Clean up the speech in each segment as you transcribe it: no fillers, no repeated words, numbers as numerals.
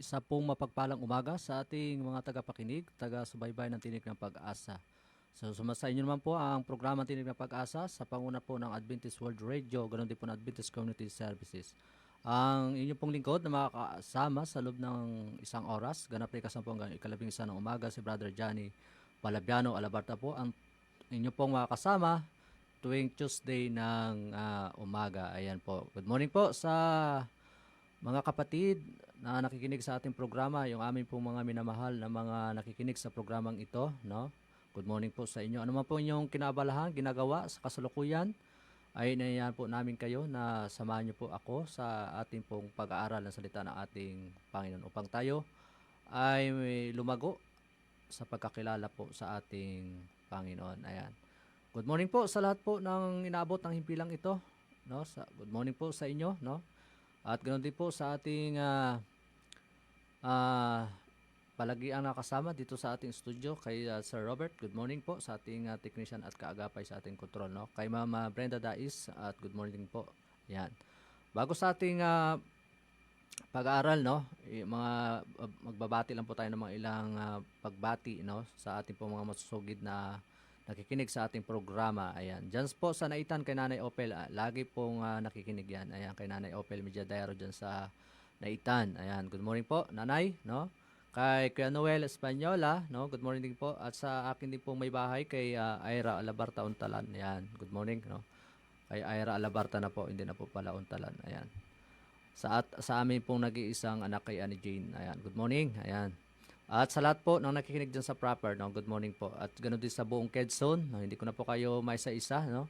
Isa pong mapagpalang umaga sa ating mga tagapakinig, taga-subaybay ng Tinig ng Pag-asa. So, sumasa inyo naman po ang programa Tinig ng Pag-asa sa panguna po ng Adventist World Radio, ganoon din po ng Adventist Community Services. Ang inyong pong lingkod na makakasama sa loob ng isang oras, ganap rin kasampung hanggang ikalabing-isa ng umaga, si Brother Johnny Palabiano Alabarta po ang inyong pong makakasama tuwing Tuesday ng umaga. Ayan po. Good morning po sa mga kapatid na nakikinig sa ating programa, yung aming pong mga minamahal na mga nakikinig sa programang ito, no? Good morning po sa inyo. Ano man po inyong kinabalahan, ginagawa sa kasalukuyan, ay inayahan po namin kayo na samahan niyo po ako sa ating pong pag-aaral ng salita ng ating Panginoon upang tayo ay may lumago sa pagkakilala po sa ating Panginoon. Ayan. Good morning po sa lahat po ng inaabot ng himpilang ito, no? Good morning po sa inyo, no? At ganoon din po sa ating palagiang nakasama dito sa ating studio kay Sir Robert. Good morning po sa ating technician at kaagapay sa ating control, no? Kay Mama Brenda Dais at good morning po. Yan. Bago sa ating pag-aaral, no? Magbabati lang po tayo ng mga ilang pagbati, no? Sa ating po mga masusugid na nakikinig sa ating programa. Ayan. Diyan po sa Naitan kay Nanay Opel. Lagi pong nakikinig yan. Ayan, kay Nanay Opel Mediadero dyan sa Naitan. Ayan. Good morning po, Nanay, no? Kay Kuya Noel Española, no? Good morning din po. At sa akin din pong may bahay kay Ira Alabarta Untalan. Ayan. Good morning, no? Kay Ira Alabarta na po, hindi na po pala Untalan. Ayan. Sa amin pong nag-iisang anak kay Annie Jane. Ayan. Good morning. Ayan. At sa lahat po ng nakikinig dyan sa proper, no? Good morning po. At ganoon din sa buong Quezon, no? Hindi ko na po kayo may isa-isa, no?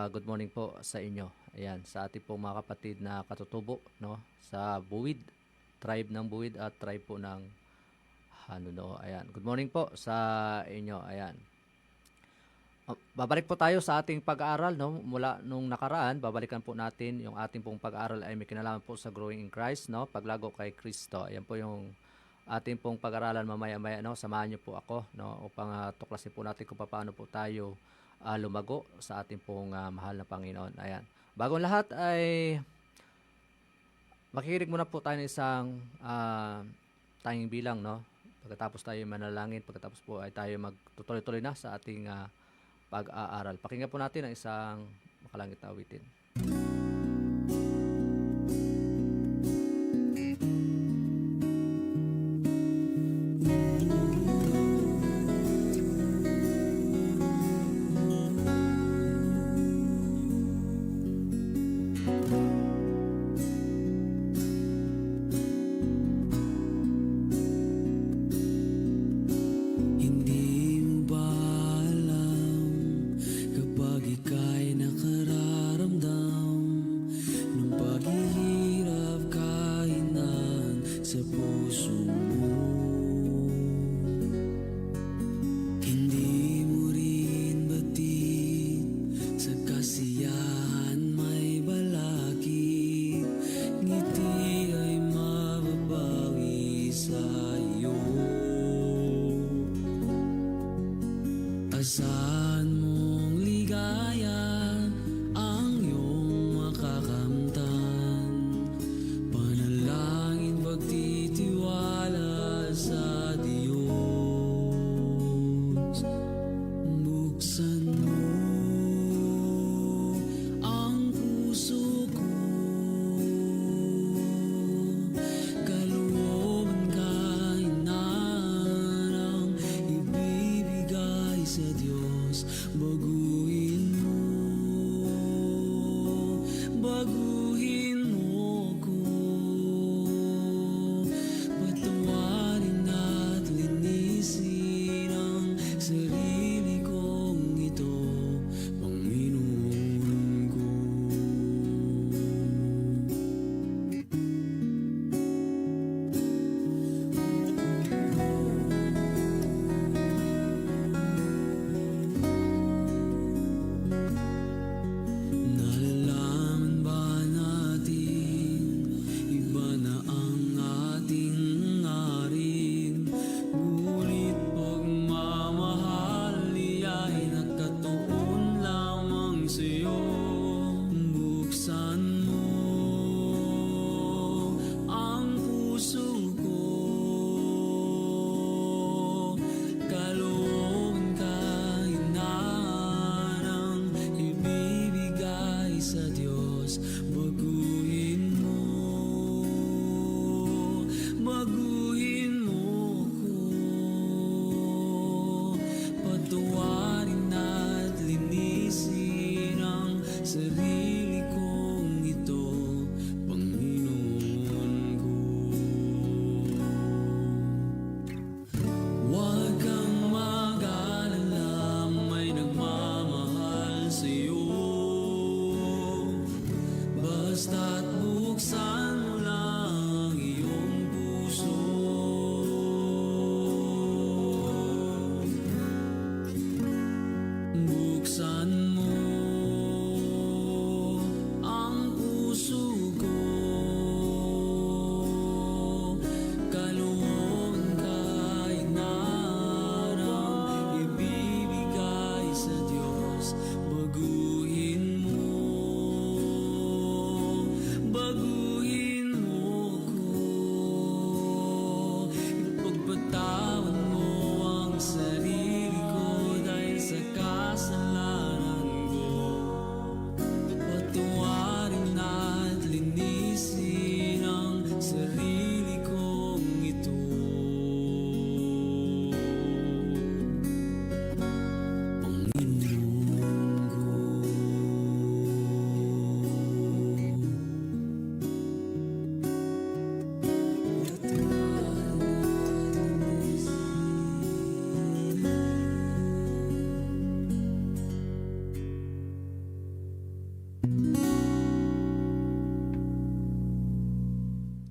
Good morning po sa inyo. Ayan, sa ating pong mga kapatid na katutubo, no? Sa Buwid, tribe ng Buwid at tribe po ng Hanuno. Ayan, good morning po sa inyo. Ayan. Babalik po tayo sa ating pag-aaral, no? Mula nung nakaraan, babalikan po natin yung ating pong pag-aaral ay may kinalaman po sa growing in Christ, no? Paglago kay Kristo. Ayan po yung ating pong pag-aralan mamaya-maya, no? Samahan niyo po ako, no? Upang tuklasin po natin kung paano po tayo lumago sa ating pong mahal na Panginoon. Ayan. Bagong lahat ay makikinig muna po tayo ng isang tanging bilang, no? Pagkatapos tayo manalangin, pagkatapos po ay tayo magtutuloy-tuloy na sa ating pag-aaral. Pakinggan po natin ang isang makalangit na awitin. Saan mong ligaya ang iyong makakamtan, panalangin pagtitiwala sa Diyos. Buksan mo ang puso ko, kalooban kainan ang ibibigay sa Diyos.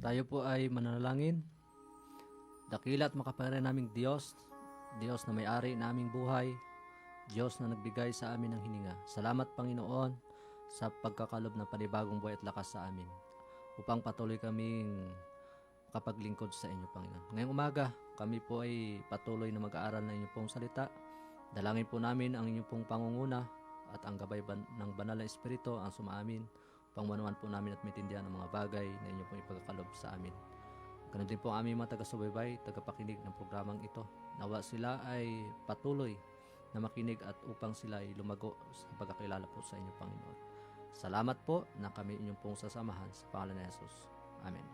Tayo po ay mananalangin. Dakila at makapangyarihan naming Diyos, Diyos na may-ari na aming buhay, Diyos na nagbigay sa amin ng hininga. Salamat Panginoon sa pagkakalob ng panibagong buhay at lakas sa amin upang patuloy kaming kapaglingkod sa inyo, Panginoon. Ngayong umaga, kami po ay patuloy na mag-aaral ng inyong pong salita. Dalangin po namin ang inyong pong pangunguna at ang gabay ng banal na Espiritu ang sumaamin upang manuan po namin at maintindihan ang mga bagay na inyong pong ipagkakalob sa amin. Ganun din po ang aming mga taga-subaybay, tagapakinig ng programang ito. Nawa sila ay patuloy na makinig at upang sila ay lumago sa pagkakilala po sa inyo, Panginoon. Salamat po na kami inyong pong sasamahan sa pangalan ni Jesus. Amen.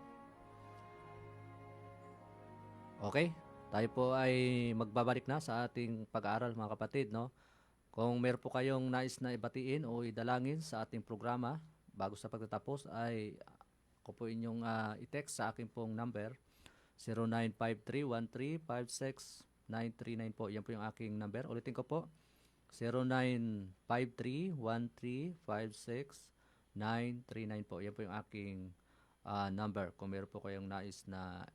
Okay, tayo po ay magbabalik na sa ating pag-aaral, mga kapatid, no? Kung meron po kayong nais na ibatiin o idalangin sa ating programa bago sa pagtatapos ay ako po inyong i-text sa aking pong number 0953-1356-939 po. Yan po yung aking number. Ulitin ko po 0953-1356-939 po. Yan po yung aking number. Kung meron po kayong nais na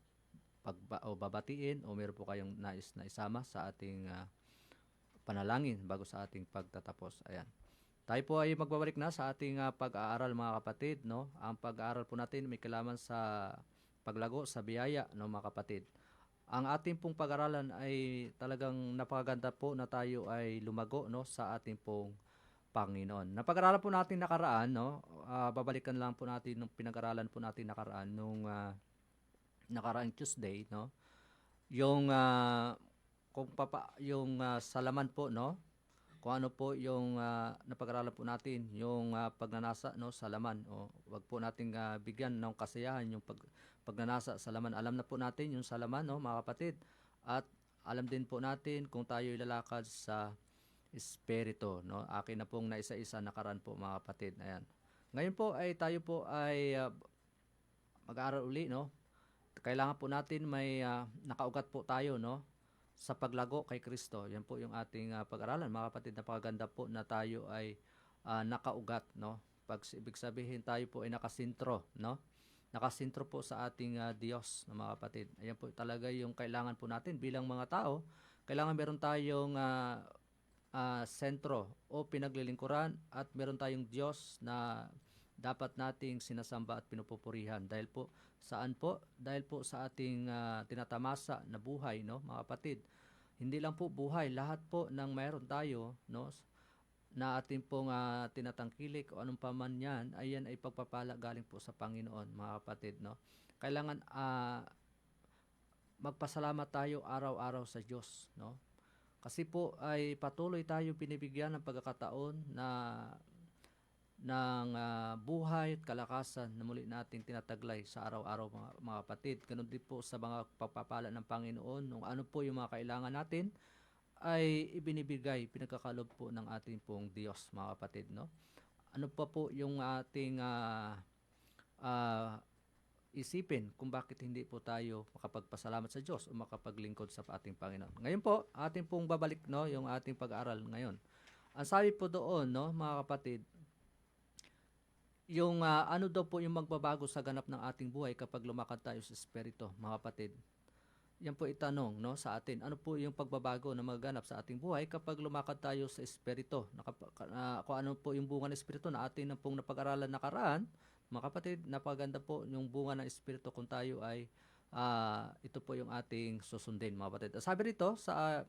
babatiin o meron po kayong nais na isama sa ating panalangin bago sa ating pagtatapos. Ayan. Tayo po ay magbabalik na sa ating pag-aaral, mga kapatid, no? Ang pag-aaral po natin may kailangan sa paglago sa biyaya, no, mga kapatid. Ang ating pong pag-aralan ay talagang napakaganda po na tayo ay lumago, no, sa ating pong Panginoon. Napag-aralan po natin nakaraan, no? Babalikan lang po natin nung pinag-aralan po natin nakaraan nung nakaraang Tuesday, no? Yung salaman po, no? Kung ano po yung napag-aralan po natin, yung pagnanasa, no, sa laman. O wag po nating bigyan ng kasiyahan yung pagnanasa sa laman. Alam na po natin yung sa laman, no, mga kapatid. At alam din po natin kung tayo ilalakad sa Espiritu, no. Akin na pong naisa-isa nakaraan po, mga kapatid. Ayan. Ngayon po ay tayo po ay mag-aaral uli, no. Kailangan po natin may nakaugat po tayo, no, sa paglago kay Kristo. Yan po yung ating pag-aralan, mga kapatid. Napakaganda po na tayo ay nakaugat, no. Ibig sabihin tayo po ay nakasintro, no. Nakasintro po sa ating Diyos, no, mga kapatid. Ayan po talaga yung kailangan po natin bilang mga tao. Kailangan meron tayong sentro o pinaglilingkuran at meron tayong Diyos na dapat nating sinasamba at pinupupurihan. Dahil po saan po? Dahil po sa ating tinatamasa na buhay, no, mga kapatid. Hindi lang po buhay, lahat po ng mayroon tayo, no, na ating pong tinatangkilik o anong paman yan, ay yan ay pagpapala galing po sa Panginoon, mga kapatid, no. Kailangan magpasalamat tayo araw-araw sa Diyos, no. Kasi po ay patuloy tayo binibigyan ng pagkakataon ng buhay at kalakasan na muli nating tinataglay sa araw-araw, mga kapatid. Ganun din po sa mga pagpapala ng Panginoon. Nung ano po yung mga kailangan natin ay ibinibigay, pinagkakalob po ng ating pong Diyos, mga kapatid, no? Ano pa po yung ating isipin kung bakit hindi po tayo makapagpasalamat sa Diyos o makapaglingkod sa ating Panginoon. Ngayon po, ating pong babalik, no, yung ating pag-aaral ngayon. Ang sabi po doon, no, mga kapatid, yung ano daw po yung magbabago sa ganap ng ating buhay kapag lumakad tayo sa Espiritu, mga kapatid. Yan po itanong, no, sa atin. Ano po yung pagbabago na magaganap sa ating buhay kapag lumakad tayo sa Espiritu? Kung ano po yung bunga ng Espiritu na atin na pong napag-aralan nakaraan, mga kapatid, napaganda po yung bunga ng Espiritu kung tayo ay ito po yung ating susundin, mga kapatid. Sabi rito sa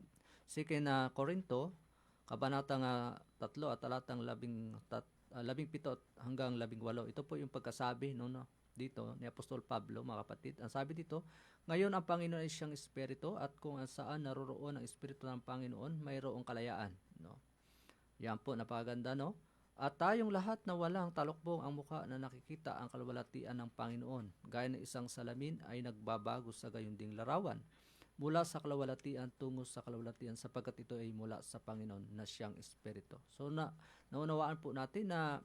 2 Korinto, kabanatang 3 at talatang 17 hanggang 18. Ito po yung pagkasabi dito ni Apostol Pablo, mga kapatid. Ang sabi dito, ngayon ang Panginoon ay siyang Espiritu at kung saan naroroon ang Espiritu ng Panginoon, mayroong kalayaan, no. Yan po, napakaganda, no. At tayong lahat na walang talukbong ang mukha na nakikita ang kalwalatian ng Panginoon, gaya ng isang salamin ay nagbabago sa gayon ding larawan mula sa kalawalatian tungo sa kalawalatian, sapagkat ito ay mula sa Panginoon na siyang Espiritu. So naunawaan po natin na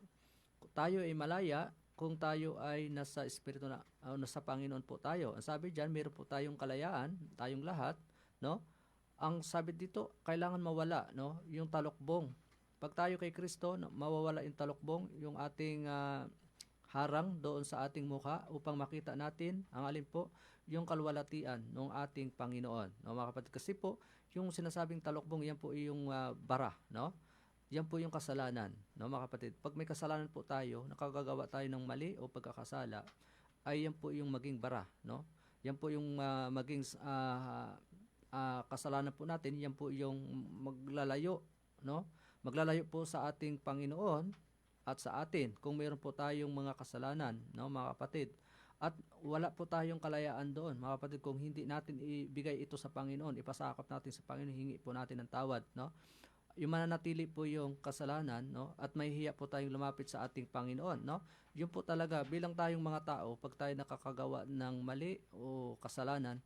tayo ay malaya kung tayo ay nasa Espiritu na nasa Panginoon po tayo. Ang sabi diyan, meron po tayong kalayaan, tayong lahat, no? Ang sabi dito, kailangan mawala, no, yung talukbong. Pag tayo kay Kristo, mawawala yung talukbong, yung ating harang doon sa ating mukha upang makita natin ang alin po, yung kalwalatian ng ating Panginoon. No, mga kapatid, kasi po, yung sinasabing talukbong, yan po yung bara, no? Yan po yung kasalanan, no, mga kapatid. Pag may kasalanan po tayo, nakagagawa tayo ng mali o pagkakasala, ay yan po yung maging bara, no? Yan po yung maging kasalanan po natin, yan po yung maglalayo, no? Maglalayo po sa ating Panginoon at sa atin kung mayroon po tayong mga kasalanan, no, mga kapatid. At wala po tayong kalayaan doon, mga kapatid, kung hindi natin ibigay ito sa Panginoon, ipasakop natin sa Panginoon, hingi po natin ng tawad, no? Yung mananatili po yung kasalanan, no? At mahihiya po tayong lumapit sa ating Panginoon, no? Yun po talaga, bilang tayong mga tao, pag tayo nakakagawa ng mali o kasalanan,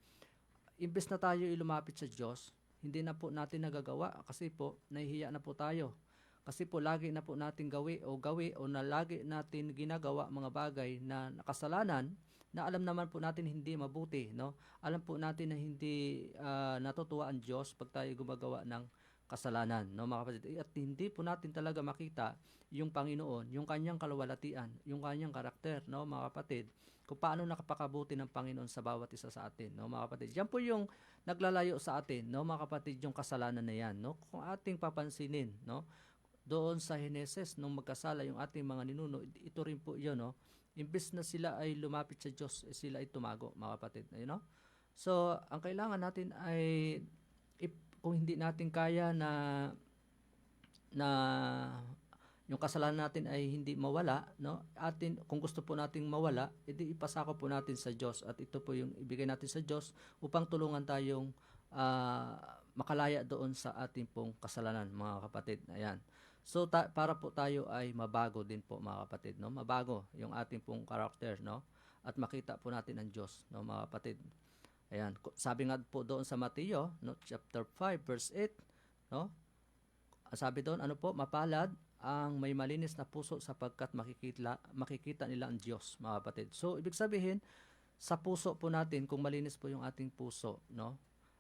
imbes na tayo ilumapit sa Diyos, hindi na po natin nagagawa kasi po nahihiya na po tayo. Kasi po lagi na po natin gawi o na lagi natin ginagawa mga bagay na kasalanan na alam naman po natin hindi mabuti, no? Alam po natin na hindi natutuwa ang Diyos pag tayo gumagawa ng kasalanan, no, mga kapatid. At hindi po natin talaga makita yung Panginoon, yung kanyang kalwalatian, yung kanyang karakter, no, mga kapatid, kung paano nakapakabuti ng Panginoon sa bawat isa sa atin, no, mga kapatid. Yan po yung naglalayo sa atin, no, mga kapatid, yung kasalanan na yan, no. Kung ating papansinin, no, doon sa Heneses nung magkasala yung ating mga ninuno, ito rin po yun, no. Imbes na sila ay lumapit sa Diyos, sila ay tumago, mga kapatid, you know? So, ang kailangan natin ay kung hindi natin kaya na yung kasalanan natin ay hindi mawala, no? Kung gusto po nating mawala, edi ipasako po natin sa Diyos at ito po yung ibigay natin sa Diyos upang tulungan tayong makalaya doon sa ating pong kasalanan, mga kapatid. Ayan. So para po tayo ay mabago din po, mga kapatid, no? Mabago yung ating pong karakter, no? At makita po natin ang Diyos, no, mga kapatid. Ayan, sabi nga po doon sa Mateo, no, chapter 5 verse 8, no? Sabi doon, ano po, mapalad ang may malinis na puso sapagkat makikita nila ang Diyos, mga kapatid. So, ibig sabihin, sa puso po natin, kung malinis po yung ating puso, no,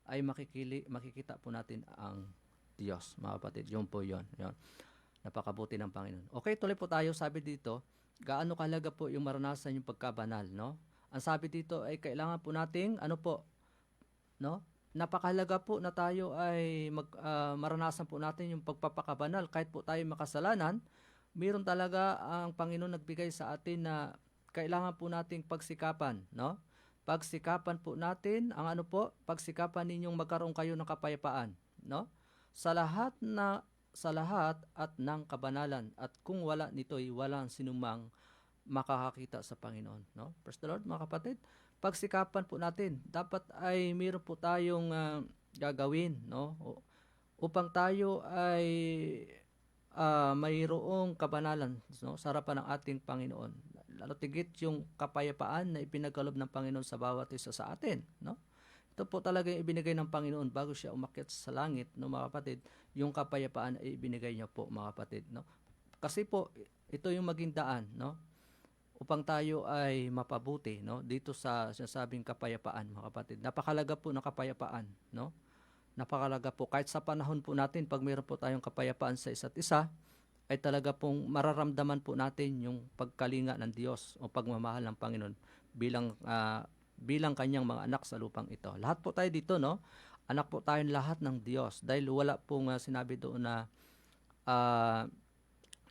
ay makikita po natin ang Diyos, mga kapatid. Yun po yun. Yun. Napakabuti ng Panginoon. Okay, tuloy po tayo. Sabi dito, gaano kahalaga po yung maranasan yung pagkabanal, no? Ang sabi dito ay kailangan po nating ano po, no? Napakahalaga po na tayo ay maranasan po natin yung pagpapakabanal kahit po tayo makasalanan. Meron talaga ang Panginoon nagbigay sa atin na kailangan po nating pagsikapan, no? Pagsikapan po natin ang ano po, pagsikapan ninyong magkaroon kayo ng kapayapaan, no? Sa lahat at ng kabanalan at kung wala nito'y walang sinumang makakakita sa Panginoon, no? Praise the Lord, mga kapatid. Pagsikapan po natin, dapat ay meron po tayong gagawin, no? Upang tayo ay mayroong kabanalan, no, sa harapan ng ating Panginoon. Lalo tigit yung kapayapaan na ipinagkaloob ng Panginoon sa bawat isa sa atin, no? Ito po talaga yung ibinigay ng Panginoon bago siya umakyat sa langit, no, mga kapatid. Yung kapayapaan ay ibinigay niya po, mga kapatid, no? Kasi po ito yung maging daan, no, upang tayo ay mapabuti, no, dito sa sinasabing kapayapaan, mga kapatid. Napakalaga po ng kapayapaan, no? Napakalaga po kahit sa panahon po natin pag mayroon po tayong kapayapaan sa isa't isa, ay talaga pong mararamdaman po natin yung pagkalinga ng Diyos o pagmamahal ng Panginoon bilang kanyang mga anak sa lupang ito. Lahat po tayo dito, no? Anak po tayong lahat ng Diyos dahil wala pong sinabi doon na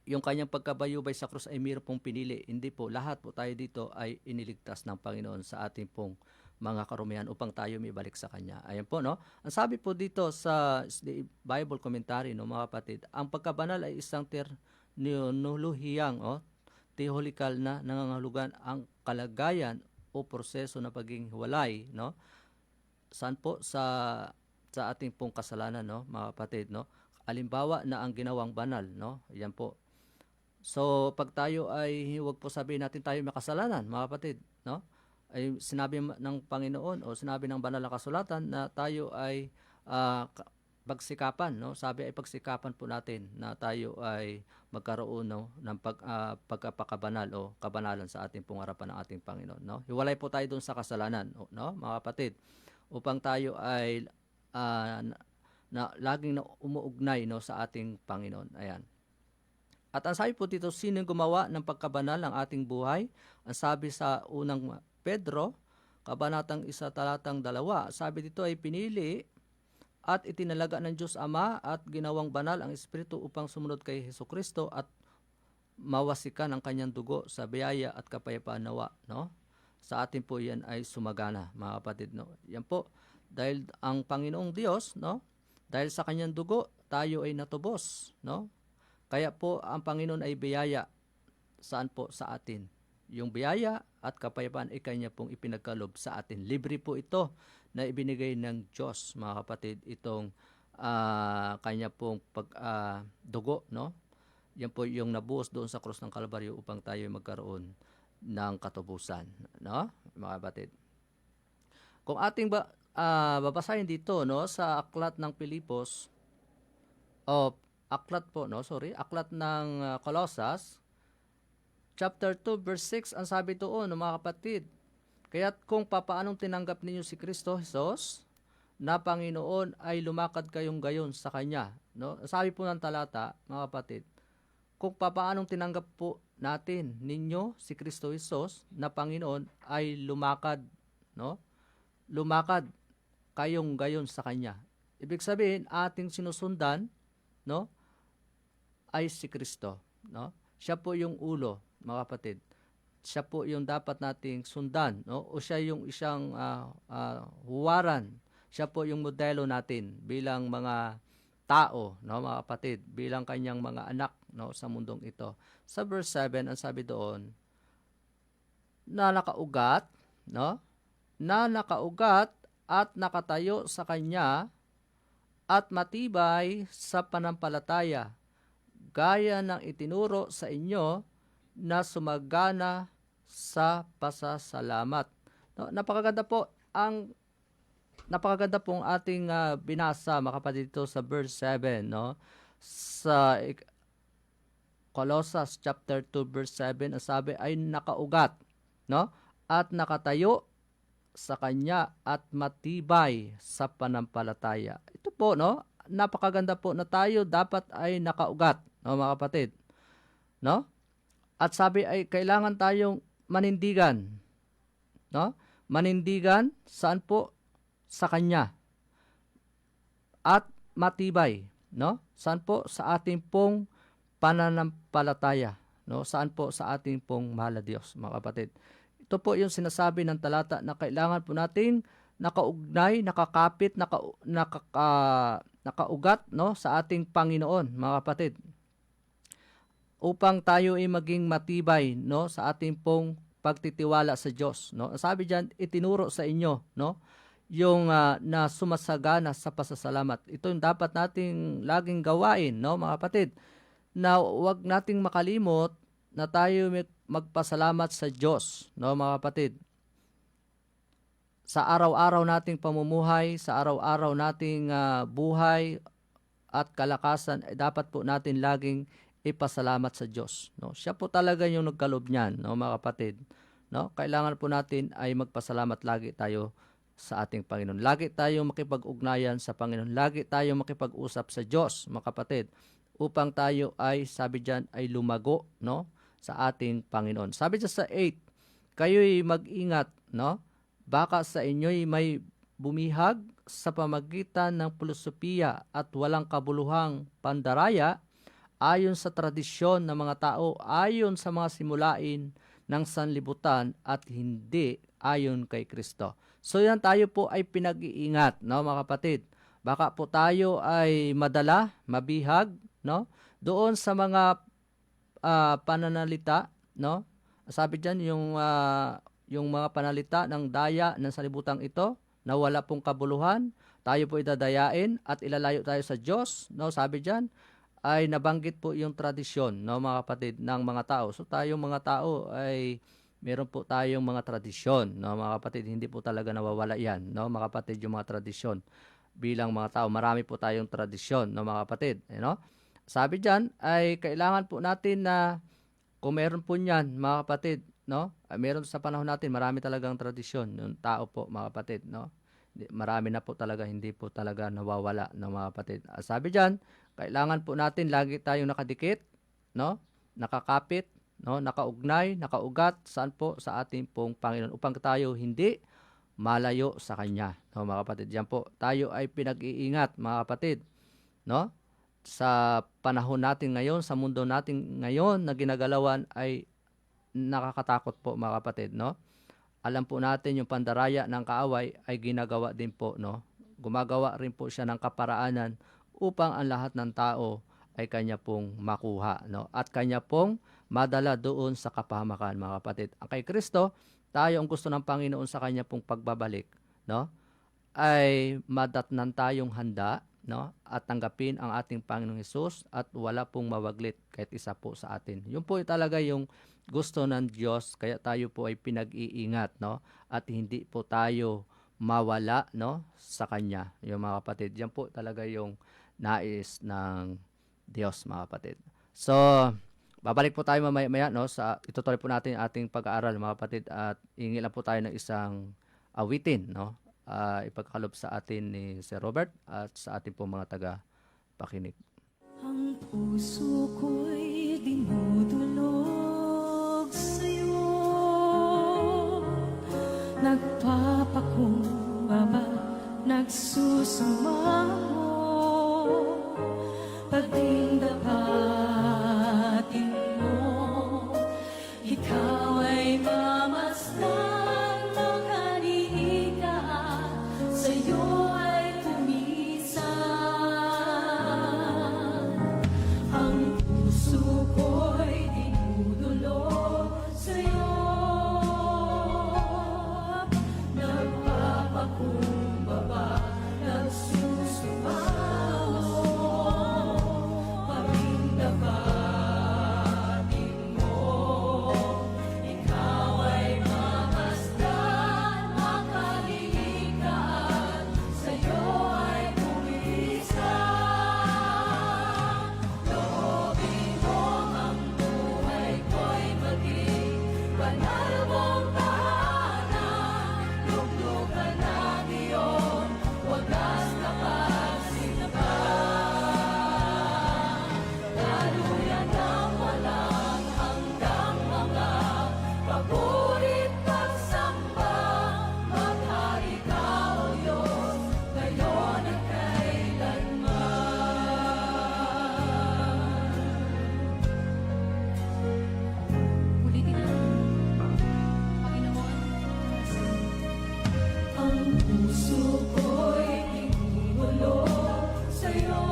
yung kanyang pagkabayubay sa krus ay mayroon pong pinili. Hindi po, lahat po tayo dito ay iniligtas ng Panginoon sa ating pong mga karumihan upang tayo may balik sa Kanya. Ayan po, no? Ang sabi po dito sa Bible commentary, no, mga kapatid, ang pagkabanal ay isang terminolohiyang, theological na nangangahulugan ang kalagayan o proseso na pagiging hiwalay, no? Saan po? Sa ating pong kasalanan, no, mga kapatid, no? Alimbawa na ang ginawang banal, no? Ayan po. So, pag tayo ay, huwag po sabihin natin tayo makasalanan, mga kapatid, no? Ay sinabi ng Panginoon o sinabi ng banal na kasulatan na tayo ay pagsikapan, no? Sabi ay pagsikapan po natin na tayo ay magkaroon, no, ng pagkapakabanal o kabanalan sa ating pong harapan ng ating Panginoon, no? Hiwalay po tayo doon sa kasalanan, no, mga kapatid, upang tayo ay na laging na umuugnay, no, sa ating Panginoon. Ayan. At ang sabi po dito, sino yung gumawa ng pagkabanal ng ating buhay? Ang sabi sa unang Pedro, kabanatang 1 talatang 2, sabi dito ay pinili at itinalaga ng Diyos Ama at ginawang banal ang Espiritu upang sumunod kay Hesukristo at mawasikan ang kanyang dugo sa biyaya at kapayapaan nawa, no? Sa atin po yan ay sumagana, mga kapatid, no? Yan po, dahil ang Panginoong Diyos, no? Dahil sa kanyang dugo, tayo ay natubos, no? Kaya po, ang Panginoon ay biyaya. Saan po? Sa atin. Yung biyaya at kapayapaan ay kanya pong ipinagkalob sa atin. Libre po ito na ibinigay ng Diyos, mga kapatid, itong kanya pong dugo, no? Yan po yung nabuhos doon sa krus ng Kalbaryo upang tayo magkaroon ng katubusan, no? Mga kapatid. Kung ating babasahin dito, no, sa aklat ng Pilipos, aklat ng Colossus, chapter 2, verse 6, ang sabi doon, no, mga kapatid, kaya't kung papaanong tinanggap ninyo si Kristo Jesus na Panginoon ay lumakad kayong gayon sa Kanya, no? Sabi po ng talata, mga kapatid, kung papaanong tinanggap po natin ninyo si Kristo Jesus na Panginoon ay lumakad, no? Lumakad kayong gayon sa Kanya. Ibig sabihin, ating sinusundan, no, ay si Kristo, no? Siya po yung ulo, mga kapatid. Siya po yung dapat nating sundan, no? O siya yung isang huwaran. Siya po yung modelo natin bilang mga tao, no, mga kapatid, bilang kanyang mga anak, no, sa mundong ito. Sa verse 7, ang sabi doon, na nakaugat, no? Na nakaugat at nakatayo sa kanya at matibay sa panampalataya, gaya ng itinuro sa inyo na sumagana sa pasasalamat. No, napakaganda pong ating binasa, mga kapatid, dito sa verse 7, no? Sa Colossus chapter 2 verse 7, ang sabi ay nakaugat, no? At nakatayo sa kanya at matibay sa panampalataya. Ito po, no? Napakaganda po na tayo dapat ay nakaugat, no, mga kapatid, no? At sabi ay kailangan tayong manindigan, no? Manindigan saan po? Sa kanya. At matibay, no? Saan po? Sa ating pong pananampalataya, no? Saan po? Sa ating pong mahal na Diyos, mga kapatid. Ito po yung sinasabi ng talata na kailangan po nating nakaugnay, nakakapit, nakaugat, no, sa ating Panginoon, mga kapatid. Upang tayo ay maging matibay, no, sa ating pong pagtitiwala sa Diyos, no. Sabi diyan, itinuro sa inyo, no, yung na sumasagana sa pasasalamat. Ito yung dapat nating laging gawain, no, mga kapatid, na huwag nating makalimot na tayo magpasalamat sa Diyos, no, mga kapatid. Sa araw-araw nating pamumuhay, sa araw-araw nating buhay at kalakasan, dapat po natin laging ipasalamat sa Diyos, no. Siya po talaga yung nagkalob niyan, no, mga kapatid, no. Kailangan po natin ay magpasalamat lagi tayo sa ating Panginoon. Lagi tayong makipag-ugnayan sa Panginoon. Lagi tayong makipag-usap sa Diyos, mga kapatid, upang tayo ay, sabi diyan, ay lumago, no, sa ating Panginoon. Sabi diyan sa 8, kayo'y mag-ingat, no, baka sa inyo'y may bumihag sa pamagitan ng filosofiya at walang kabuluhang pandaraya ayon sa tradisyon ng mga tao, ayon sa mga simulain ng sanlibutan at hindi ayon kay Kristo. So yan, tayo po ay pinag-iingat, no, mga kapatid. Baka po tayo ay madala, mabihag, no, doon sa mga pananalita, no. Sabi diyan yung mga panalita ng daya ng sanlibutan ito na wala pong kabuluhan, tayo po idadayain at ilalayo tayo sa Diyos, no. Sabi diyan ay nabanggit po yung tradisyon, no, mga kapatid, ng mga tao. So tayong mga tao ay meron po tayong mga tradisyon, no, mga kapatid, hindi po talaga nawawala yan, no, mga kapatid, yung mga tradisyon bilang mga tao. Marami po tayong tradisyon, no, mga kapatid, no. Sabi diyan ay kailangan po natin na kung meron po niyan, mga kapatid, no, meron sa panahon natin, marami talagang tradisyon yung tao po, mga kapatid, no. Marami na po talaga, hindi po talaga nawawala, no, mga kapatid. Sabi diyan, kailangan po natin lagi tayong nakadikit, no? Nakakapit, no? Nakaugnay, nakaugat saan po sa ating pong Panginoon upang tayo hindi malayo sa kanya, no, mga kapatid. Yan po, tayo ay pinag-iingat, mga kapatid, no? Sa panahon natin ngayon, sa mundo natin ngayon na ginagalawan ay nakakatakot po, mga kapatid, no? Alam po natin yung pandaraya ng kaaway ay ginagawa din po, no? Gumagawa rin po siya ng kaparaanan upang ang lahat ng tao ay kanya pong makuha, no? At kanya pong madala doon sa kapahamakan, mga kapatid. Ang kay Kristo, tayo ang gusto ng Panginoon sa kanya pong pagbabalik, no? Ay madatnan tayong handa, no? At tanggapin ang ating Panginoong Hesus at wala pong mawaglit kahit isa po sa atin. Yun po talaga yung gusto ng Diyos, kaya tayo po ay pinag-iingat, no? At hindi po tayo mawala, no, sa kanya. Yung mga kapatid, yan po talaga yung nais ng Diyos, mga kapatid. So, babalik po tayo mamaya, no, sa itutuloy po natin ang ating pag-aaral, mga kapatid, at hingi lang po tayo ng isang awitin, no, ipagkalob sa atin ni Sir Robert at sa ating po mga taga-pakinig. Ang puso ko'y dinudulog sa'yo, nagpapakumbaba, nagsusumamo, pagdindapatin mo, ikaw ay mamasdan ng kaniika, sa'yo ay tumisan. Ang puso ko'y dinudulog sa'yo, nagpapakumbaba, nagsusumamo, pagdindapatin mo, ikaw ay mamasdan ng kalilikan, sa'yo ay pumisan. Loobin mo ang buhay ko'y maging banal mong tahanan, luglugan ng iyong wagas na pagsinabang. Daluyan ng walang hanggang mga pagurit pagsamba, maghari ka, O Diyos, ngayon at kailanman. Ulitin natin. Panginoon, ang puso ko'y dinudulog sa'yo,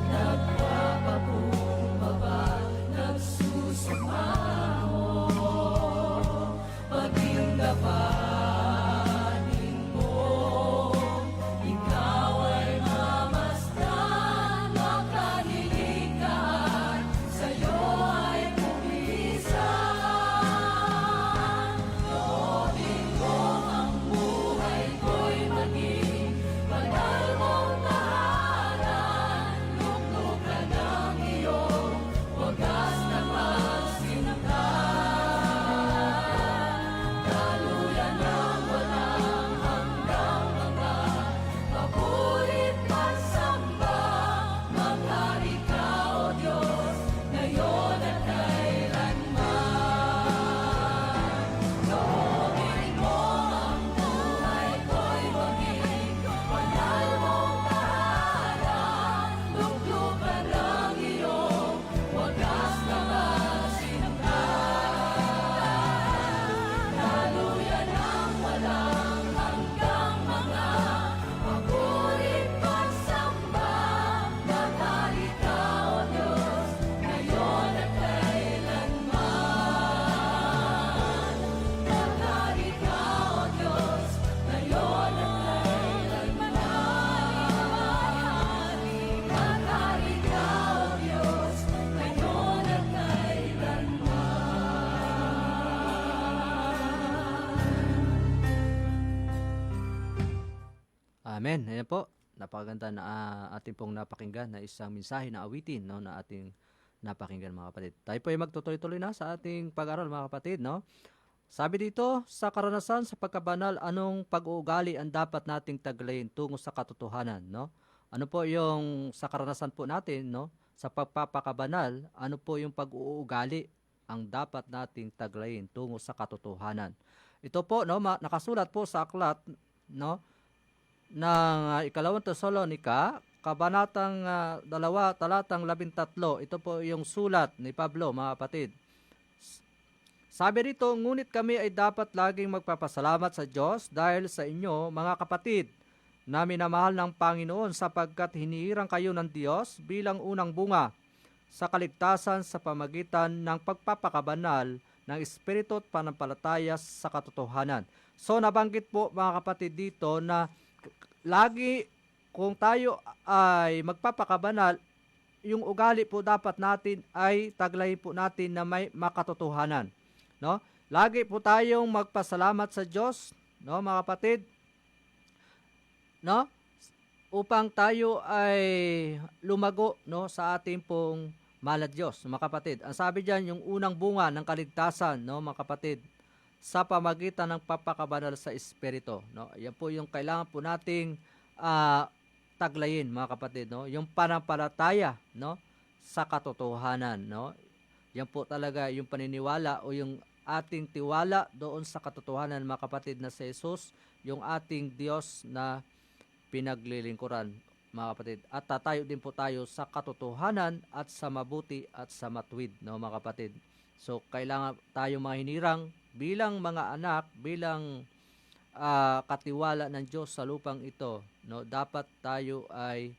nagpapakumbaba, nagsusumamo, pagdindapatin mo, ikaw ay mamasdan ng kalilikan, sa'yo ay pumisan. Loobin mo ang buhay ko'y maging banal mong tahanan, luglugan ng iyong wagas na pagsinabang. Daluyan ng walang hanggang mga pagurit pagsamba, maghari ka, O Diyos, ngayon at kailanman. Loobin mo ang buhay ko'y maging banal mong tahanan, luglugan ng iyong wagas na pagsinabang. Daluyan ng walang hanggang mga pagurit pagsamba, maghari ka, O Diyos, ngayon at kailanman. Maghari ka, O Diyos, ngayon at kailanman. Maghari ka, O Diyos, ngayon at kailanman. Amen. Ayan po. Napakaganda na ating pong napakinggan na isang mensahe na awitin, no, na ating napakinggan, mga kapatid. Tayo po ay magtutuloy-tuloy na sa ating pag-aaral, mga kapatid, no? Sabi dito, sa karanasan sa pagkabanal, anong pag-uugali ang dapat nating taglayin tungo sa katotohanan, no? Ano po yung sa karanasan po natin, no, sa pagpapakabanal, ano po yung pag-uugali ang dapat nating taglayin tungo sa katotohanan. Ito po, no, nakasulat po sa aklat, no, ng ikalawang Tesalonika, kabanatang 2, talatang 13. Ito po yung sulat ni Pablo, mga kapatid. Sabi rito, ngunit kami ay dapat laging magpapasalamat sa Diyos dahil sa inyo, mga kapatid, na minamahal ng Panginoon sapagkat hinihirang kayo ng Diyos bilang unang bunga sa kaligtasan sa pamagitan ng pagpapakabanal ng Espiritu at panampalataya sa katotohanan. So nabanggit po mga kapatid dito na lagi kung tayo ay magpapakabanal, yung ugali po dapat natin ay taglayin po natin na may makatotohanan. No? Lagi po tayong magpasalamat sa Diyos, no, mga kapatid, no? Upang tayo ay lumago, no, sa ating pong mahal na Diyos, mga kapatid. Ang sabi diyan, yung unang bunga ng kaligtasan, no, mga kapatid, sa pamagitan ng papakabanal sa Espiritu, no? Yan po yung kailangan po nating taglayin, mga kapatid, no? Yung panampalataya, no, sa katotohanan, no? Yan po talaga yung paniniwala o yung ating tiwala doon sa katotohanan, mga kapatid, na si Jesus, yung ating Diyos na pinaglilingkuran, mga kapatid. At tatayo din po tayo sa katotohanan at sa mabuti at sa matuwid, no, mga kapatid. So, kailangan tayo mga hinirang bilang mga anak, bilang katiwala ng Diyos sa lupang ito, no? Dapat tayo ay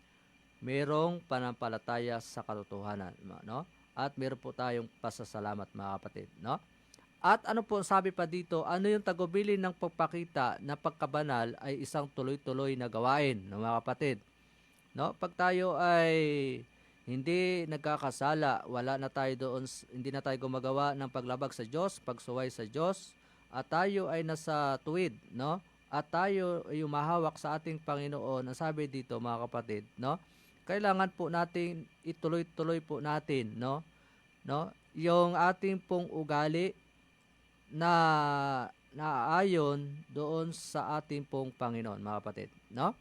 merong panampalataya sa katotohanan, no? At meron po tayong pasasalamat, mga kapatid, no? At ano po sabi pa dito, ano yung tagubilin ng pagpakita na pagkabanal ay isang tuloy-tuloy na gawain, no, mga kapatid, no? Pag tayo ay hindi nagkakasala, wala na tayo doon, hindi na tayo gumagawa ng paglabag sa Diyos, pagsuway sa Diyos, at tayo ay nasa tuwid, no? At tayo ay umahawak sa ating Panginoon. Ang sabi dito, mga kapatid, no? Kailangan po natin ituloy-tuloy po natin, no? No? Yung ating pong ugali na naaayon doon sa ating pong Panginoon, mga kapatid, no?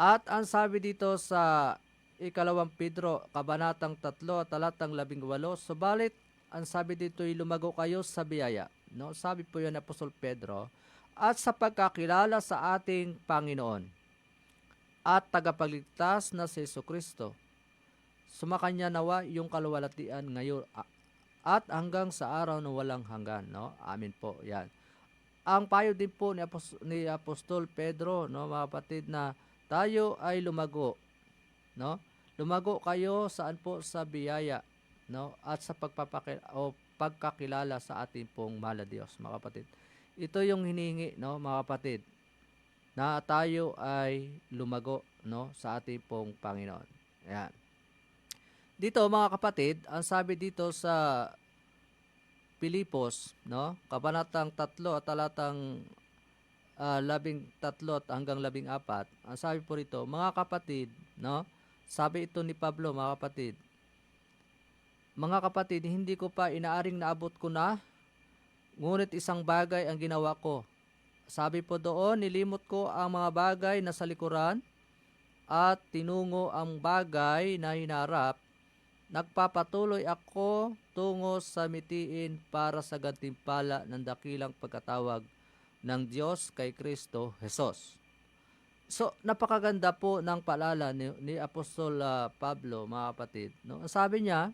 At ang sabi dito sa ikalawang Pedro, kabanatang 3, talatang 18, subalit ang sabi dito ay lumago kayo sa biyaya, no? Sabi po yun ni Apostol Pedro, at sa pagkakilala sa ating Panginoon at tagapagligtas na si Jesucristo. Sumakanya nawa yung kaluwalhatian ngayon at hanggang sa araw na walang hanggan, no? Amin po, yan. Ang payo din po ni Apostol Pedro, no, mga kapatid, na tayo ay lumago, no? Lumago kayo saan po? Sa biyaya, no? At sa pagkakilala sa ating pong mahal na Diyos, mga kapatid. Ito yung hinihingi, no, mga kapatid, na tayo ay lumago, no, sa ating pong Panginoon. Ayan. Dito, mga kapatid, ang sabi dito sa Pilipos, no, kabanatang 3 at talatang 13 at hanggang 14, ang sabi po rito, mga kapatid, no, sabi ito ni Pablo, mga kapatid, hindi ko pa inaaring naabot ko na, ngunit isang bagay ang ginawa ko. Sabi po doon, nilimot ko ang mga bagay na sa likuran at tinungo ang bagay na hinarap. Nagpapatuloy ako tungo sa mitiin para sa gantimpala ng dakilang pagkatawag ng Diyos kay Kristo Jesus. So, napakaganda po ng paalala ni Apostol Pablo, mga kapatid, no? Ang sabi niya,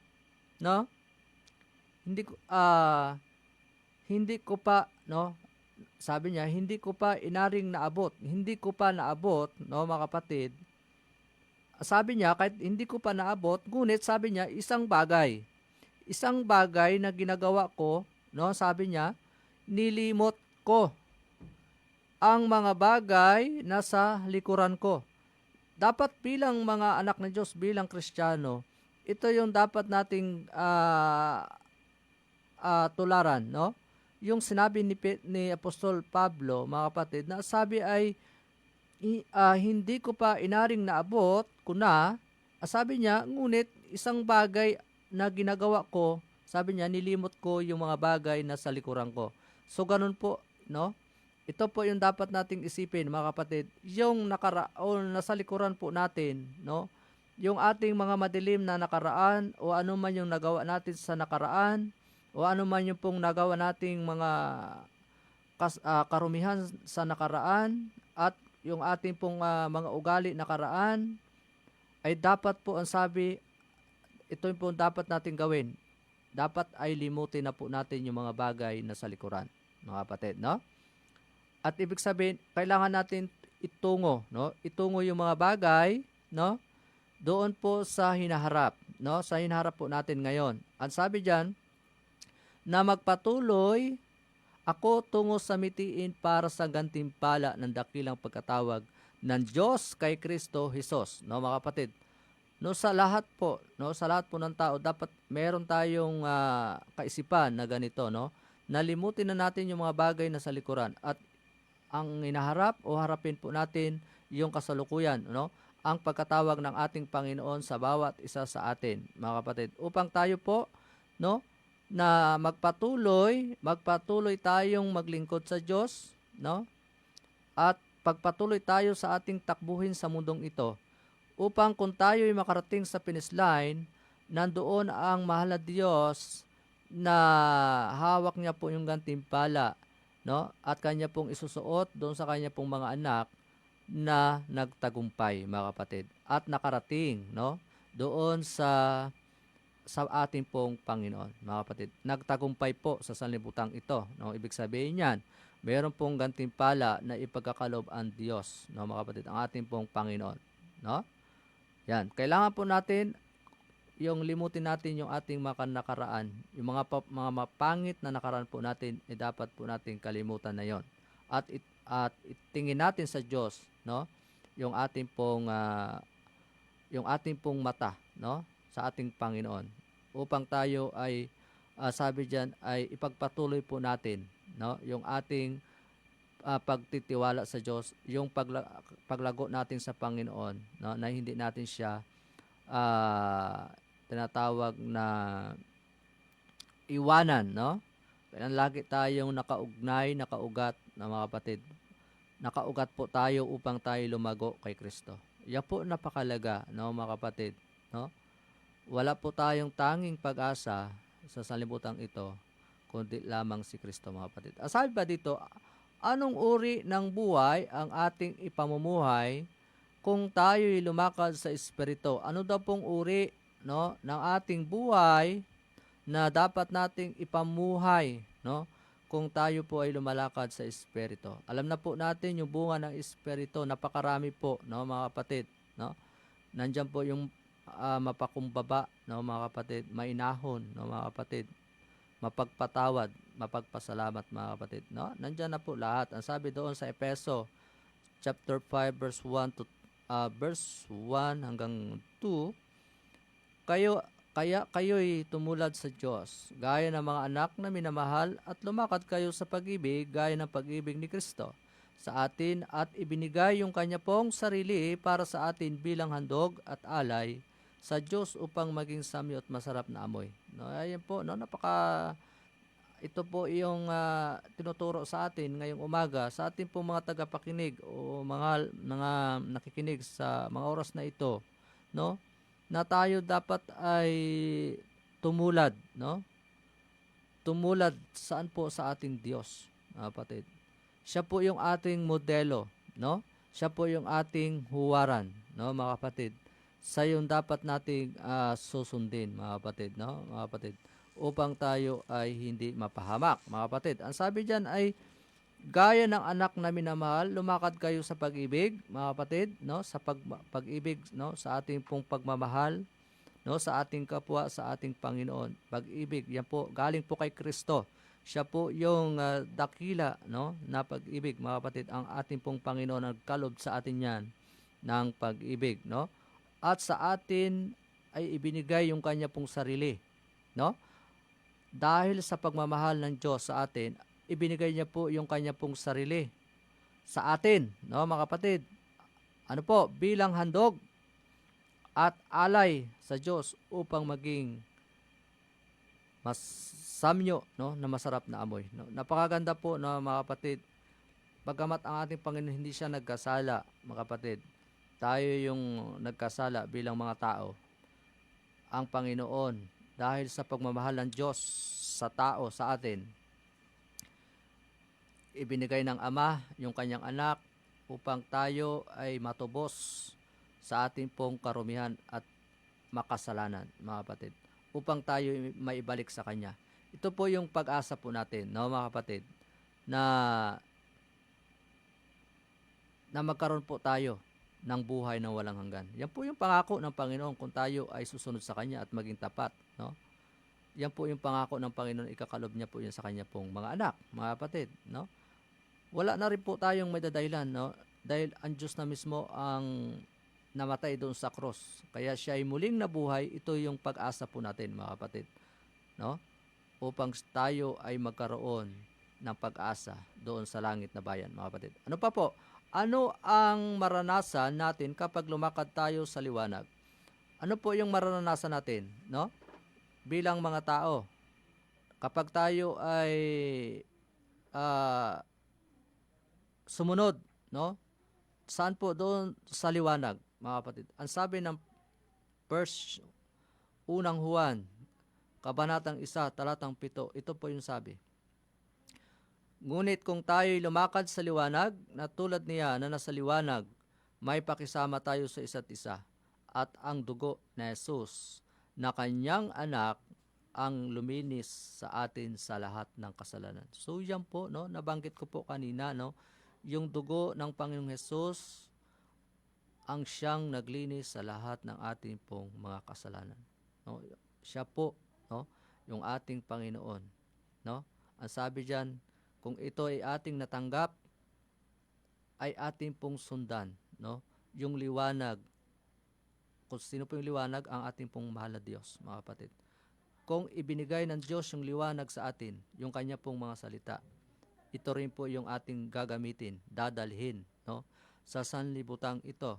no, hindi ko pa, no, sabi niya, hindi ko pa inaring naabot. Hindi ko pa naabot, no, mga kapatid. Sabi niya, kahit hindi ko pa naabot, ngunit sabi niya, isang bagay na ginagawa ko, no, sabi niya, nilimot ko ang mga bagay na sa likuran ko. Dapat bilang mga anak ng Diyos, bilang Kristiyano, ito yung dapat nating tularan, no? Yung sinabi ni Apostol Pablo, mga kapatid, na sabi ay hindi ko pa inaring naabot kuna, sabi niya, ngunit isang bagay na ginagawa ko, sabi niya, nilimot ko yung mga bagay na sa likuran ko. So, ganun po, no? Ito po yung dapat nating isipin, mga kapatid, yung nasa likuran po natin, no? yung ating mga madilim na nakaraan o ano man yung nagawa natin sa nakaraan o ano man yung pong nagawa nating mga karumihan sa nakaraan at yung ating pong mga ugali nakaraan ay dapat po ang sabi, ito yung po dapat natin gawin. Dapat ay limutin na po natin yung mga bagay na sa likuran, mga kapatid, no? At ibig sabihin, kailangan natin itungo, no? Itungo yung mga bagay, no? Doon po sa hinaharap, no? Sa hinaharap po natin ngayon. Ang sabi diyan, na magpatuloy ako tungo sa mitiin para sa gantimpala ng dakilang pagkatawag ng Diyos kay Kristo Jesus, no mga kapatid. No sa lahat po, no sa lahat po ng tao dapat meron tayong kaisipan na ganito, no? Nalimutin na natin yung mga bagay na sa likuran at ang hinaharap o harapin po natin yung kasalukuyan, no? Ang pagkatawag ng ating Panginoon sa bawat isa sa atin, mga kapatid, upang tayo po, no, na magpatuloy tayong maglingkod sa Diyos, no? At pagpatuloy tayo sa ating takbuhin sa mundong ito, upang kung tayo ay makarating sa finish line, nandoon ang mahal na Diyos na hawak niya po yung gantimpala, no? At kanya pong isusuot doon sa kanya pong mga anak na nagtagumpay, mga kapatid, at nakarating, no? Doon sa ating pong Panginoon, mga kapatid. Nagtagumpay po sa sanlibutan ito, no? Ibig sabihin niyan, meron pong gantimpala na ipagkakalob ang Diyos, no, mga kapatid, ang ating pong Panginoon, no? Yan, kailangan po natin yung limutin natin yung ating mga nakaraan, yung mga mapangit na nakaraan po natin, dapat po natin kalimutan na yon. At itingin natin sa Diyos, no? Yung ating pong mata, no? Sa ating Panginoon, upang tayo ay sabi diyan ay ipagpatuloy po natin, no? Yung ating pagtitiwala sa Diyos, yung paglago natin sa Panginoon, no? Na hindi natin siya tinatawag na iwanan, no? Kaya lagi tayong nakaugat na mga kapatid. Nakaugat po tayo upang tayo lumago kay Kristo. Yan po napakalaga, no, mga kapatid, no? Wala po tayong tanging pag-asa sa sanlibutan ito, kundi lamang si Kristo, mga kapatid. Sabi pa dito, anong uri ng buhay ang ating ipamumuhay kung tayo'y lumakad sa Espiritu? Ano daw pong uri, no, ng ating buhay na dapat nating ipamuhay, no, kung tayo po ay lumalakad sa Espiritu? Alam na po natin yung bunga ng Espiritu, napakarami po, no, mga kapatid, no? Nandiyan po yung mapakumbaba, no, mga kapatid, mainahon, no, mga kapatid, mapagpatawad, mapagpasalamat, mga kapatid, no? Nandiyan na po lahat. Ang sabi doon sa Efeso chapter 5 verse 1 hanggang 2, kayo'y tumulad sa Diyos, gaya ng mga anak na minamahal, at lumakad kayo sa pag-ibig gaya ng pag-ibig ni Kristo sa atin, at ibinigay yung kanya pong sarili para sa atin bilang handog at alay sa Diyos upang maging samyo at masarap na amoy. No, ayan po, no, ito po yung tinuturo sa atin ngayong umaga sa ating pong mga tagapakinig o mga nakikinig sa mga oras na ito, no, na tayo dapat ay tumulad, no? Tumulad saan po? Sa ating Diyos, kapatid. Siya po yung ating modelo, no? Siya po yung ating huwaran, no, mga kapatid. Sa yung dapat nating susundin, mga kapatid, no, mga kapatid, upang tayo ay hindi mapahamak, mga kapatid. Ang sabi diyan ay gaya ng anak na minamahal, lumakad kayo sa pag-ibig, mga kapatid, no, sa pag-ibig, no, sa ating pong pagmamahal, no, sa ating kapwa, sa ating Panginoon. Pag-ibig, yan po galing po kay Kristo. Siya po yung dakila, no, na pag-ibig, mga kapatid. Ang ating pong Panginoon nagkalob sa atin yan ng pag-ibig, no? At sa atin ay ibinigay yung kanya pong sarili, no? Dahil sa pagmamahal ng Diyos sa atin, ibinigay niya po yung kanya pong sarili sa atin, no, mga kapatid. Ano po? Bilang handog at alay sa Diyos upang maging samyo, no, na masarap na amoy, no? Napakaganda po, no, mga kapatid. Bagamat ang ating Panginoon hindi siya nagkasala, mga kapatid, tayo yung nagkasala bilang mga tao, ang Panginoon, dahil sa pagmamahal ng Diyos sa tao, sa atin, ibinigay ng Ama yung kanyang anak upang tayo ay matubos sa ating pong karumihan at makasalanan, mga kapatid. Upang tayo maibalik sa Kanya. Ito po yung pag-asa po natin, no, mga kapatid, na magkaroon po tayo ng buhay na walang hanggan. Yan po yung pangako ng Panginoon kung tayo ay susunod sa Kanya at maging tapat, no? Yan po yung pangako ng Panginoon, ikakalob niya po yan sa Kanya pong mga anak, mga kapatid, no? Wala na rin po tayong may dadahilan, no? Dahil ang Diyos na mismo ang namatay doon sa cross. Kaya siya ay muling nabuhay. Ito yung pag-asa po natin, mga kapatid, no? Upang tayo ay magkaroon ng pag-asa doon sa langit na bayan, mga kapatid. Ano pa po? Ano ang maranasan natin kapag lumakad tayo sa liwanag? Ano po yung maranasan natin, no? Bilang mga tao, kapag tayo ay sumunod, no? Saan po? Doon sa liwanag, mga kapatid. Ang sabi ng verse 1 Juan, Kabanatang 1, talatang 7, ito po yung sabi. Ngunit kung tayo'y lumakad sa liwanag, na tulad niya na nasa liwanag, may pakisama tayo sa isa't isa. At ang dugo na Jesus na kanyang anak ang luminis sa atin sa lahat ng kasalanan. So yan po, no, nabanggit ko po kanina, no, yung dugo ng Panginoong Hesus ang siyang naglinis sa lahat ng ating pong mga kasalanan. No? Siya po, no, yung ating Panginoon, no? Ang sabi diyan, kung ito ay ating natanggap, ay ating pong sundan, no? Yung liwanag. Kung sino po yung liwanag? Ang ating pong mahal na Diyos, mga kapatid. Kung ibinigay ng Diyos yung liwanag sa atin, yung kanya pong mga salita, ito rin po yung ating gagamitin, dadalhin, no, sa sanlibutan ito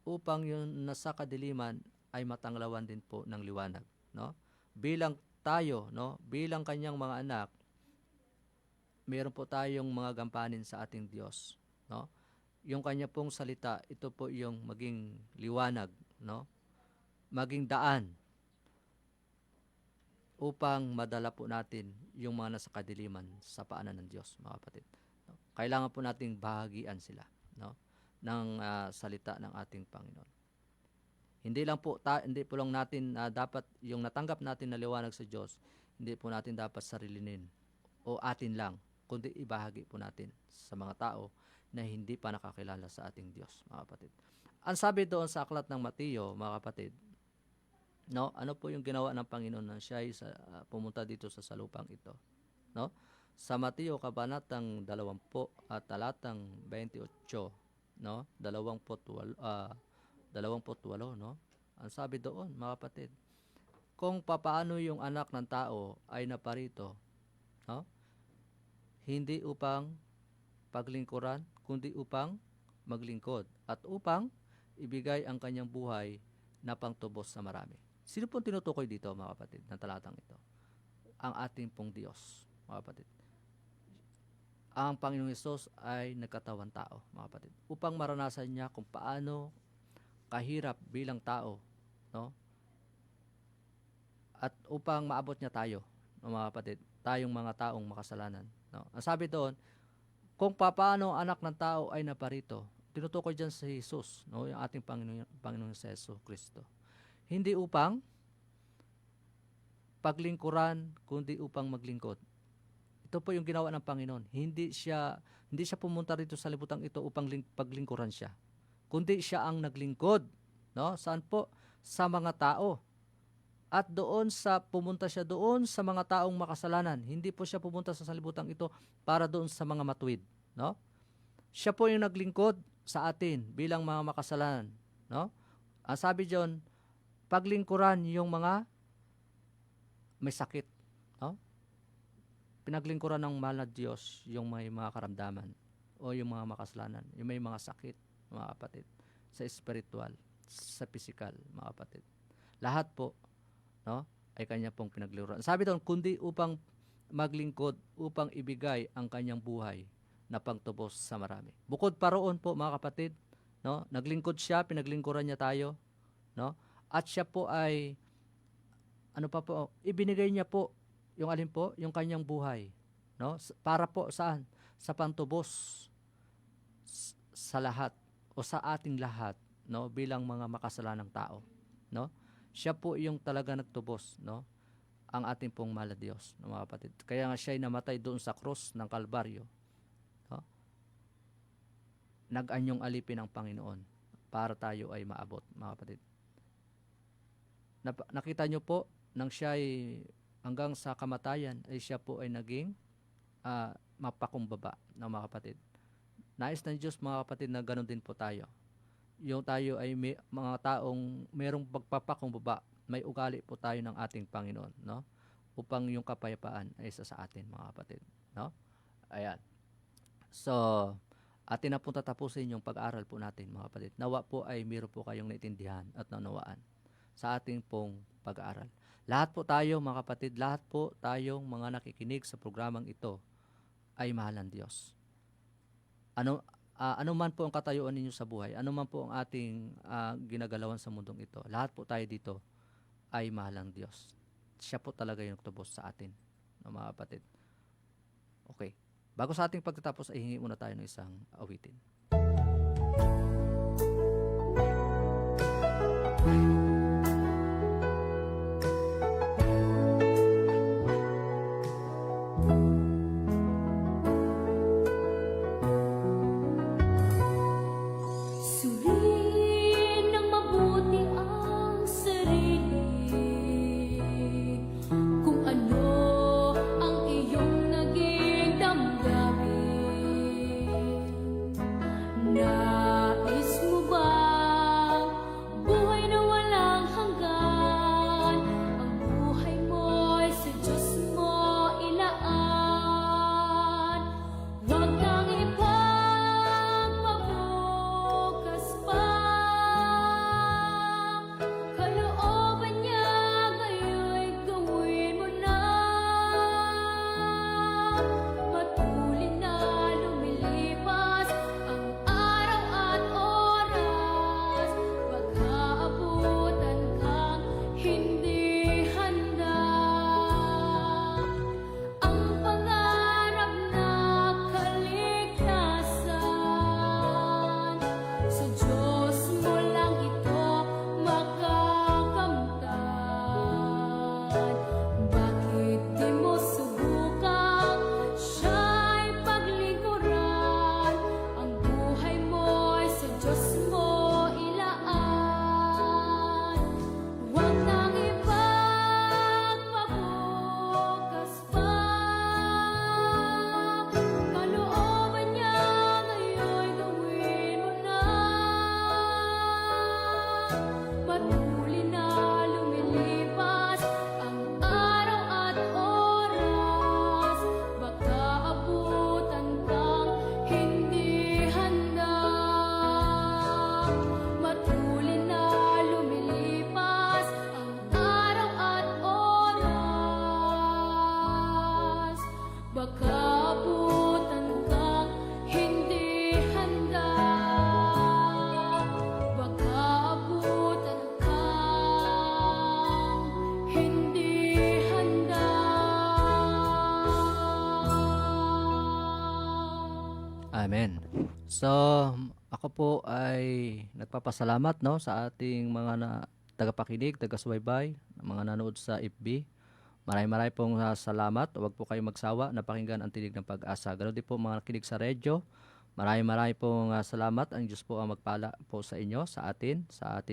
upang yung nasa kadiliman ay matanglawan din po ng liwanag, no? Bilang tayo, no, bilang kanyang mga anak, meron po tayong mga gampanin sa ating Diyos, no? Yung kanya pong salita, ito po yung maging liwanag, no? Maging daan upang madala po natin yung mga nasa kadiliman sa paanan ng Diyos, mga kapatid. No? Kailangan po nating bahagian sila, no, ng salita ng ating Panginoon. Hindi po lang natin dapat yung natanggap natin na liwanag sa Diyos, hindi po natin dapat sarilinin o atin lang, kundi ibahagi po natin sa mga tao na hindi pa nakakilala sa ating Diyos, mga kapatid. Ang sabi doon sa aklat ng Mateo, mga kapatid, no, ano po yung ginawa ng Panginoon na siya ay pumunta dito sa salupang ito, no? Sa Mateo kabanatang 20 at talatang 28, no? 28, no? Ang sabi doon, mga kapatid, kung papaano yung anak ng tao ay naparito, no? Hindi upang paglingkuran, kundi upang maglingkod at upang ibigay ang kanyang buhay na pangtubos sa marami. Sino pong tinutukoy dito, mga kapatid, ng talatang ito? Ang ating pong Diyos, mga kapatid. Ang Panginoong Hesus ay nagkatawan tao, mga kapatid, upang maranasan niya kung paano kahirap bilang tao, no? At upang maabot niya tayo, no, mga kapatid, tayong mga taong makasalanan, no? Ang sabi doon, kung paano anak ng tao ay naparito, tinutukoy dyan si Jesus, no, yung ating Panginoong Hesus Kristo. Hindi upang paglingkuran, kundi upang maglingkod. Ito po yung ginawa ng Panginoon. Hindi siya pumunta rito sa libutan ito upang paglingkuran siya, kundi siya ang naglingkod, no? Saan po? Sa mga tao. At pumunta siya doon sa mga taong makasalanan. Hindi po siya pumunta sa sanlibutan ito para doon sa mga matuwid, no? Siya po yung naglingkod sa atin bilang mga makasalanan, no? Ang sabi diyon, paglingkuran yung mga may sakit, no? Pinaglingkuran ng mahal na Diyos yung may mga karamdaman o yung mga makasalanan, yung may mga sakit, mga kapatid, sa spiritual, sa physical, mga kapatid. Lahat po, no, ay kanya pong pinaglingkuran. Sabi doon, kundi upang maglingkod, upang ibigay ang kanyang buhay na pangtubos sa marami. Bukod pa roon po, mga kapatid, no? Naglingkod siya, pinaglingkuran niya tayo, no? At siya po ay ano pa po, ibinigay niya po yung alin po, yung kanyang buhay, no? Para po saan? Sa pantubos sa lahat o sa ating lahat, no? Bilang mga makasalanang tao, no? Siya po yung talaga nagtubos, no? Ang ating pong mahal na Diyos, no, mga kapatid. Kaya nga siya ay namatay doon sa krus ng Kalbaryo, no? Nag-anyong alipin ng Panginoon para tayo ay maabot, mga kapatid. Nakita nyo po, nang siya ay hanggang sa kamatayan, ay siya po ay naging mapakumbaba, ng mga kapatid. Nais ng Diyos, mga kapatid, na ganoon din po tayo. Yung tayo ay mga taong merong pagpapakumbaba, may ugali po tayo ng ating Panginoon, no? Upang yung kapayapaan ay isa sa atin, mga kapatid, no? Ayan. So, atin na po tatapusin yung pag-aaral po natin, mga kapatid. Nawa po ay meron po kayong naiintindihan at naunawaan sa ating pong pag-aaral. Lahat po tayo, mga kapatid, lahat po tayong mga nakikinig sa programang ito ay mahal ng Diyos. Ano man po ang katayuan ninyo sa buhay, ano man po ang ating ginagalawan sa mundong ito, lahat po tayo dito ay mahal ng Diyos. Siya po talaga yung tubos sa atin, no, mga kapatid. Okay. Bago sa ating pagtatapos, ay hingi muna tayo ng isang awitin. Suriin ng mabuti ang sarili, kung ano ang iyong naging damdamin. Nais mo bang buhay na walang hanggan? Ang buhay mo'y sa Diyos mo ilaan. Huwag kang ipagpabukas pa. Kalooban niya ngayon'y gawin mo na. Patuloy na lumilipas ang araw at oras. Baka abutan kang hindi handa. Ang pangarap na kaligtasan, sa Diyos mo lang ito makakamtan. Bakit di mo subukang siya'y paglingkuran? Ang buhay mo'y sa Diyos mo ilaan. Huwag nang ipagpabukas pa. Kalooban niya ngayon'y gawin mo na. Patuloy na lumilipas ang araw at oras. Baka abutan kang hindi handa. Patuloy na lumilipas ang araw at oras. Baka abutan kang hindi handa. Baka abutan kang hindi handa. Amen. So, ako po ay nagpapasalamat, no, sa ating mga tagapakinig, taga-subaybay, mga nanood sa FB. Maraming pong salamat. Huwag po kayong magsawa na pakinggan ang tinig ng pag-asa. Ganoon din po mga nakinig sa radyo. Maraming pong salamat. Ang Diyos po ang magpala po sa inyo, sa atin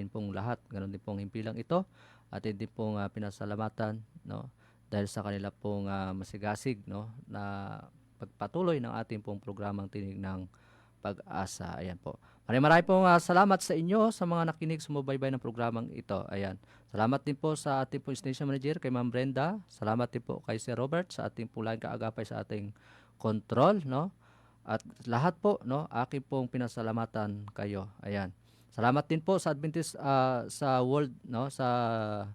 pong lahat. Ganoon din pong himpilang ito. Atin din pong pinasalamatan, no, dahil sa kanila pong masigasig, no, na pagpatuloy ng ating pong programang tinig ng pag-asa. Ayan po. Maraming pong salamat sa inyo sa mga nakinig, sumubaybay ng programang ito. Ayan. Salamat din po sa ating po station manager, kay Ma'am Brenda. Salamat din po kay Sir Robert sa ating po laging kaagapay sa ating control, no? At lahat po, no, aking pong pinasalamatan kayo. Ayan. Salamat din po sa Adventist sa World, no, sa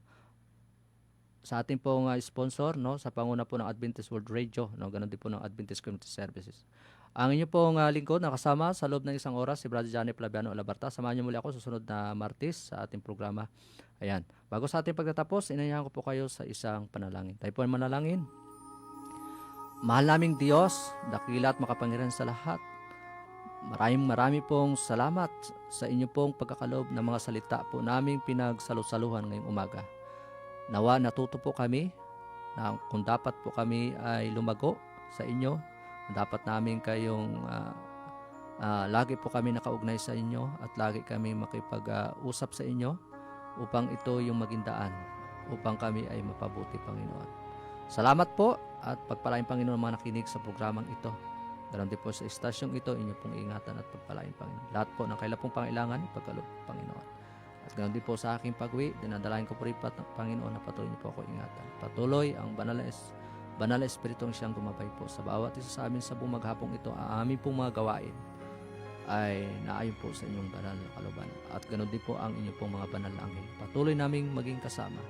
ating pong sponsor, no, sa panguna po ng Adventist World Radio, no, ganoon din po ng Adventist Community Services. Ang inyo pong lingkod nakasama sa loob ng isang oras, si Brother Johnny Flaviano Olabarta. Samahan niyo muli ako sa susunod na Martes sa ating programa. Ayan. Bago sa ating pagtatapos, inayahan ko po kayo sa isang panalangin. Tayo po ang manalangin. Mahal naming Diyos, dakila at makapangyarihan sa lahat. Maraming pong salamat sa inyo pong pagkakaloob ng mga salita po naming pinagsalusaluhan ngayong umaga. Nawa natuto po kami na kung dapat po kami ay lumago sa inyo, dapat namin kayong lagi po kami nakaugnay sa inyo at lagi kami makipag-usap sa inyo upang ito yung maging daan upang kami ay mapabuti, Panginoon. Salamat po at pagpalain, Panginoon, mga nakinig sa programang ito. Ganon din po sa istasyong ito, inyo pong ingatan at pagpalain, Panginoon. Lahat po ng kailan pong pangailangan, ipagkaloob, Panginoon. At ganon din po sa aking pag-uwi, dinadalain ko po rin Panginoon na patuloy niyo po ako ingatan. Patuloy ang banal na Espiritong siyang gumabay po sa bawat isa sa amin sa buong maghapong ito. Ang aming pong mga gawain ay naayon po sa inyong banal na kalooban. At ganon din po ang inyong pong mga banal na anghel. Patuloy naming maging kasama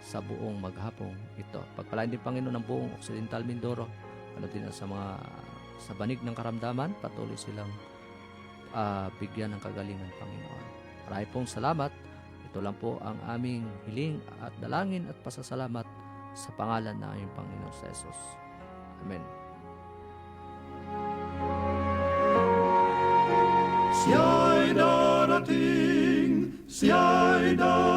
sa buong maghapong ito. Pagpalain din, Panginoon, ng buong Occidental Mindoro. Ganon din sa banig ng karamdaman, patuloy silang bigyan ng kagalingan, Panginoon. Maraming pong salamat. Ito lang po ang aming hiling at dalangin at pasasalamat sa pangalan ng aming Panginoon sa Jesus. Amen. Siya'y darating, siya'y darating.